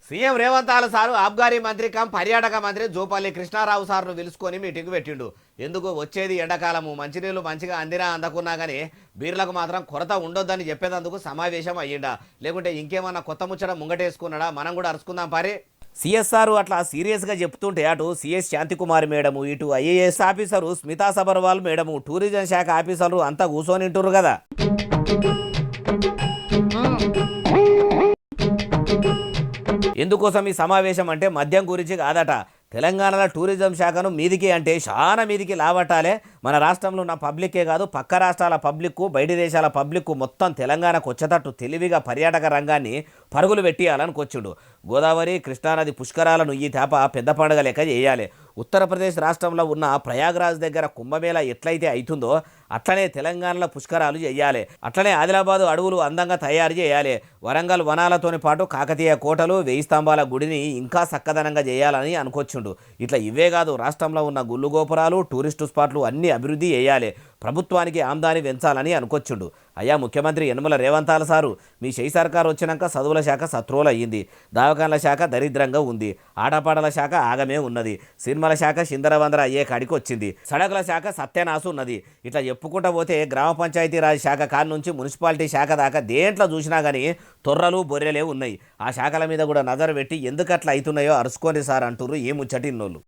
CM Revanth ఆల sir ఆబ్గారీ మంత్రి కం పర్యాటక మంత్రి జూపల్లి కృష్ణారావు సార్ను పిలుచుకొని మీటింగ్ పెట్టిండు. ఎందుకు వచ్చేది ఎండాకాలము, మంచినీళ్ళు మంచిగా అందినా అందకున్నా కానీ బీర్లకు మాత్రం కొరత ఉండొద్దని చెప్పేందుకు సమావేశం అయ్యిండా, లేకుంటే ఇంకేమన్నా కొత్త ముచ్చట ముంగటేసుకున్నాడా? మనం కూడా అరుచుకుందాం పారే. సిఎస్ఆర్ అట్లా సీరియస్గా చెప్తుంటే అటు సిఎస్ శాంతికుమారి మేడము, ఇటు IAS officer Smita Sabharwal madam, tourism శాఖ ఆఫీసర్లు అంతా కూర్చొని వింటుర్రు కదా. ఎందుకోసం ఈ సమావేశం అంటే మద్యం గురించి కాదట. తెలంగాణలో టూరిజం శాఖను మీదికి అంటే చాలా మీదికి లావట్టాలే. మన రాష్ట్రంలో ఉన్న పబ్లిక్కే కాదు, పక్క రాష్ట్రాల పబ్లిక్కు, బయట దేశాల పబ్లిక్కు మొత్తం తెలంగాణకు వచ్చేటట్టు తెలివిగా పర్యాటక రంగాన్ని పరుగులు పెట్టియాలనుకొచ్చిండు. గోదావరి కృష్ణానది పుష్కరాలను ఈ తేప పెద్ద పండుగ లెక్క చేయాలి. ఉత్తరప్రదేశ్ రాష్ట్రంలో ఉన్న ప్రయాగ్రాజ్ దగ్గర కుంభమేళా ఎట్లయితే అవుతుందో అట్లనే తెలంగాణలో పుష్కరాలు చేయాలి. అట్లనే ఆదిలాబాదు అడవులు అందంగా తయారు చేయాలి. వరంగల్ వనాలతోని పాటు కాకతీయ కోటలు, 1000 స్తంభాల గుడిని ఇంకా చక్కదనంగా చేయాలని అనుకొచ్చిండు. ఇట్లా ఇవే కాదు, రాష్ట్రంలో ఉన్న గుళ్ళు గోపురాలు, టూరిస్టు స్పాట్లు అన్నీ అభివృద్ధి చేయాలి. ప్రభుత్వానికి ఆమ్దాని పెంచాలని అనుకొచ్చిండు. అయ్యా ముఖ్యమంత్రి యనమల రేవంత్ ఆల సారు, మీ చేయి సర్కారు వచ్చినాక చదువుల శాఖ సత్రోలు అయ్యింది, దవాఖాన్ల శాఖ దరిద్రంగా ఉంది, ఆటపాటల శాఖ ఆగమే ఉన్నది, సినిమాల శాఖ చిందరవందర అయ్యే కాడికి వచ్చింది, సడకుల శాఖ సత్యనాశు ఉన్నది. ఇట్లా చెప్పుకుంటూ పోతే గ్రామ పంచాయతీరాజ్ శాఖ కాడి నుంచి మున్సిపాలిటీ శాఖ దాకా దేంట్లో చూసినా కానీ తొర్రలు బొర్రెలే ఉన్నాయి. ఆ శాఖల మీద కూడా నజరు పెట్టి ఎందుకట్లా అవుతున్నాయో అరుచుకోండి సార్ అంటుర్రు ఈ ముచ్చటిన్నోళ్ళు.